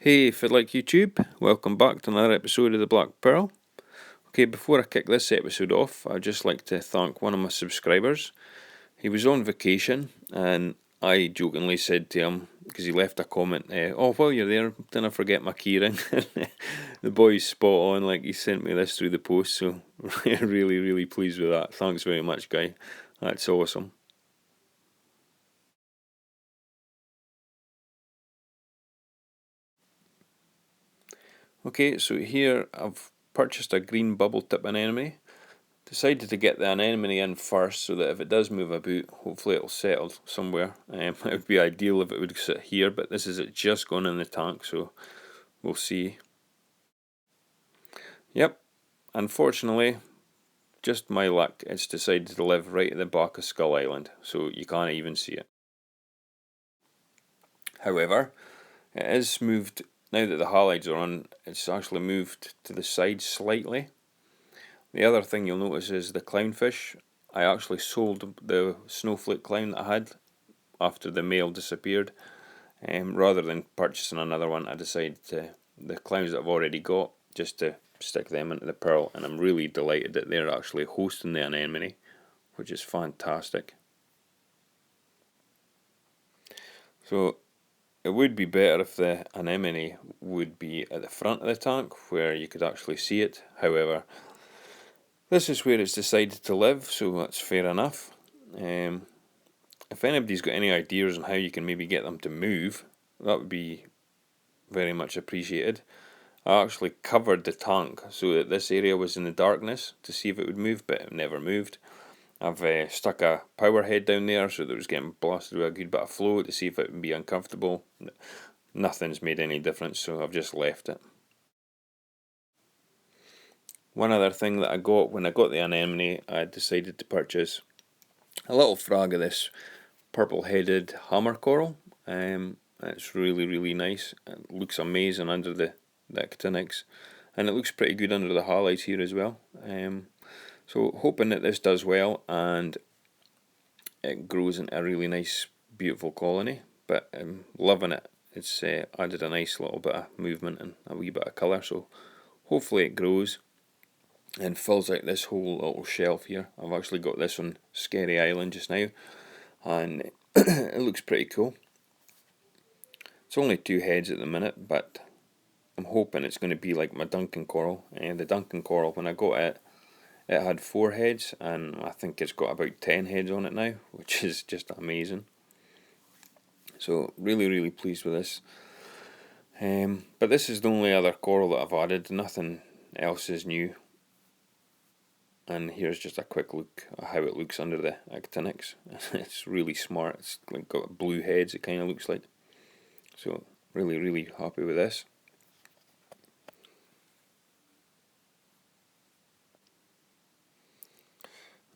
Hey, if you like YouTube, welcome back to another episode of The Black Pearl. Okay, before I kick this episode off, I'd just like to thank one of my subscribers. He was on vacation, and I jokingly said to him, because he left a comment, oh, while you're there, didn't forget my keyring. The boy's spot on, like he sent me this through the post, so really pleased with that. Thanks very much, guy. That's awesome. Okay, so here I've purchased a green bubble tip anemone. Decided to get the anemone in first so that if it does move about, hopefully it'll settle somewhere. It would be ideal if it would sit here, but this is it just gone in the tank, so we'll see. Yep, unfortunately, just my luck, it's decided to live right at the back of Skull Island, so you can't even see it. However, it is moved, now that the halides are on, it's actually moved to the side slightly. The other thing you'll notice is the clownfish. I actually sold the snowflake clown that I had after the male disappeared. Rather than purchasing another one, I decided the clowns that I've already got, just to stick them into the pearl, and I'm really delighted that they're actually hosting the anemone, which is fantastic. So it would be better if the anemone would be at the front of the tank where you could actually see it. However, this is where it's decided to live, so that's fair enough. If anybody's got any ideas on how you can maybe get them to move, that would be very much appreciated. I actually covered the tank so that this area was in the darkness to see if it would move, but it never moved. I've stuck a power head down there so that it was getting blasted with a good bit of flow to see if it would be uncomfortable. Nothing's made any difference, so I've just left it. One other thing that I got when I got the anemone, I decided to purchase a little frag of this purple-headed hammer coral. It's really nice. It looks amazing under the actinics, and it looks pretty good under the halides here as well. So hoping that this does well and it grows into a really nice, beautiful colony. But I'm loving it. It's added a nice little bit of movement and a wee bit of colour. So hopefully it grows and fills out this whole little shelf here. I've actually got this on Scary Island just now, and it looks pretty cool. It's only 2 heads at the minute, but I'm hoping it's going to be like my Duncan coral. And the Duncan coral, when I got it, it had 4 heads, and I think it's got about 10 heads on it now, which is just amazing. So really pleased with this. But this is the only other coral that I've added. Nothing else is new. And here's just a quick look at how it looks under the actinics. It's really smart. It's like got blue heads, it kind of looks like. So really happy with this.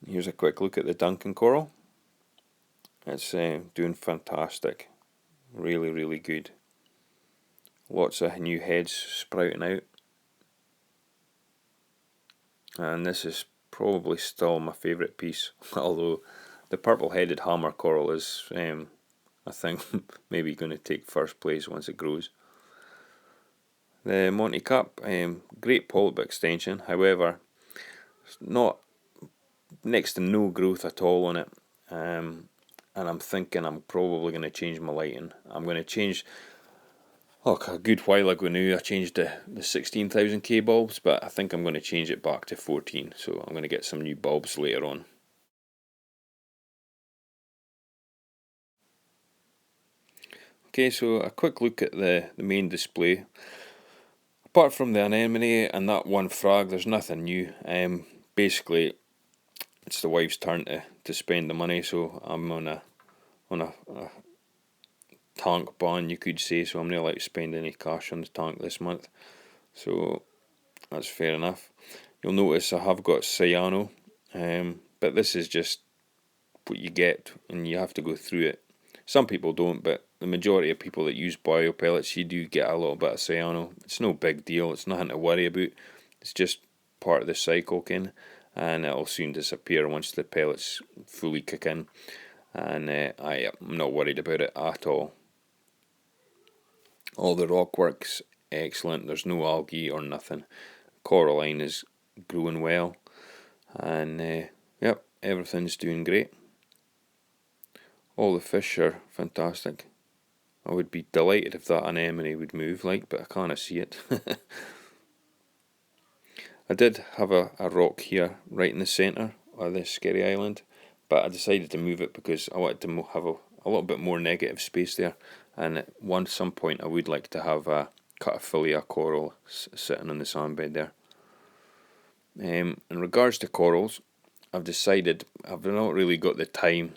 Here's a quick look at the Duncan coral. It's doing fantastic. Really good. Lots of new heads sprouting out. And this is probably still my favourite piece, although the purple-headed hammer coral is, I think, maybe going to take first place once it grows. The Monty Cap, great polyp extension, however, it's not next to no growth at all on it, and I'm thinking I'm probably going to change my lighting. I'm going to change, a good while ago now I changed the 16,000K bulbs, but I think I'm going to change it back to 14, so I'm going to get some new bulbs later on. Okay, so a quick look at the main display. Apart from the anemone and that one frag, there's nothing new. Basically, it's the wife's turn to spend the money, so I'm on a tank ban, you could say, so I'm not allowed to spend any cash on the tank this month. So that's fair enough. You'll notice I have got cyano, but this is just what you get, and you have to go through it. Some people don't, but the majority of people that use bio pellets, you do get a little bit of cyano. It's no big deal, it's nothing to worry about. It's just part of the cycle, kin, and it'll soon disappear once the pellets fully kick in. And I'm not worried about it at all. All the rock work's excellent, there's no algae or nothing. Coralline is growing well, and yep, everything's doing great. All the fish are fantastic. I would be delighted if that anemone would move, but I can't see it. I did have a rock here right in the centre of this scary island, but I decided to move it because I wanted to have a little bit more negative space there, and at some point I would like to have a cataphilia coral sitting on the sandbed there. In regards to corals, I've decided I've not really got the time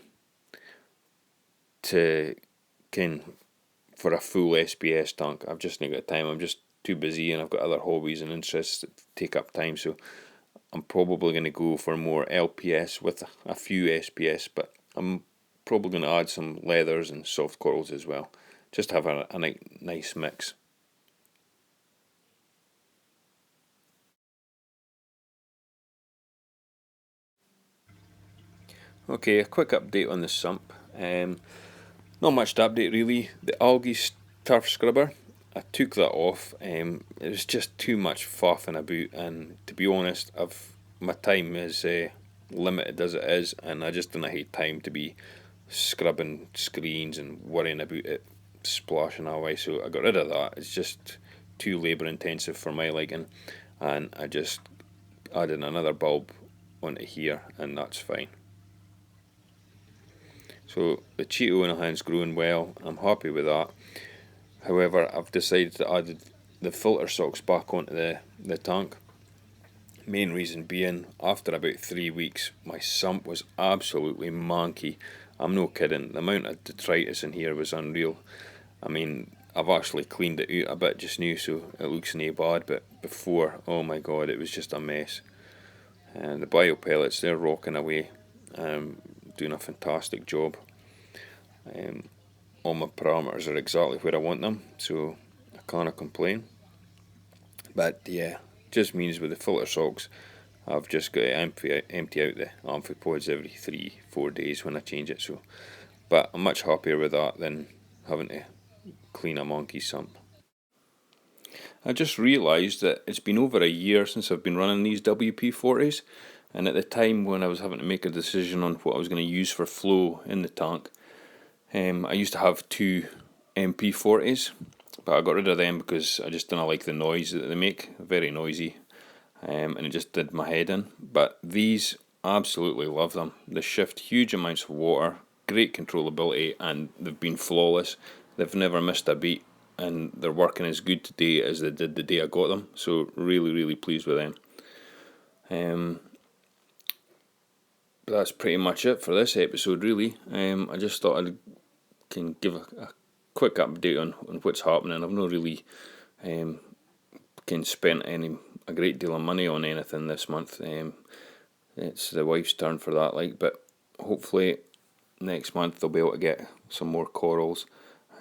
to for a full SPS tank. I've just not got time. I'm just too busy, and I've got other hobbies and interests that take up time. So I'm probably going to go for more LPS with a few SPS, but I'm probably going to add some leathers and soft corals as well. Just have a nice mix. Okay, a quick update on the sump. Not much to update really. The algae turf scrubber, I took that off. It was just too much faffing about, and to be honest, my time is limited as it is, and I just don't have time to be scrubbing screens and worrying about it splashing away. So I got rid of that. It's just too labour intensive for my liking, and I just added another bulb onto here, and that's fine. So the Cheeto in a hand's growing well, I'm happy with that. However, I've decided to add the filter socks back onto the tank. Main reason being, after about 3 weeks, my sump was absolutely manky. I'm no kidding, the amount of detritus in here was unreal. I mean, I've actually cleaned it out a bit just now, so it looks nae bad, but before, oh my god, it was just a mess. And the bio pellets, they're rocking away, doing a fantastic job. All my parameters are exactly where I want them, so I can't complain. But yeah, just means with the filter socks, I've just got to empty out the amphipods every 3-4 days when I change it. So, but I'm much happier with that than having to clean a monkey sump. I just realised that it's been over a year since I've been running these WP-40s, and at the time when I was having to make a decision on what I was going to use for flow in the tank, I used to have two MP40s, but I got rid of them because I just didn't like the noise that they make, very noisy, and it just did my head in. But these, absolutely love them. They shift huge amounts of water, great controllability, and they've been flawless. They've never missed a beat, and they're working as good today as they did the day I got them, so really pleased with them. But that's pretty much it for this episode really. I just thought can give a quick update on what's happening. I've not really spent a great deal of money on anything this month. It's the wife's turn for that, but hopefully next month they'll be able to get some more corals.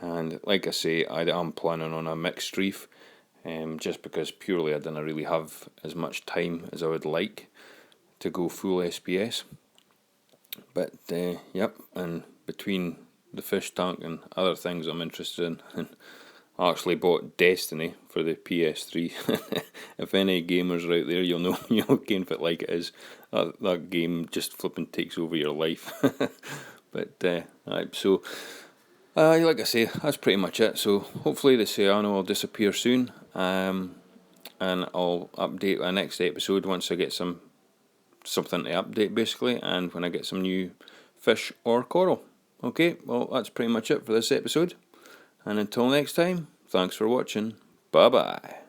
And like I say, I am planning on a mixed reef, just because purely I didn't really have as much time as I would like to go full SPS. But yep, and between the fish tank and other things I'm interested in, and I actually bought Destiny for the PS3. If any gamers are out there, you'll know game fit like it is. That game just flipping takes over your life. But so like I say, that's pretty much it. So hopefully the cyano will disappear soon, and I'll update my next episode once I get something to update basically, and when I get some new fish or coral. Okay, well that's pretty much it for this episode, and until next time, thanks for watching, bye bye.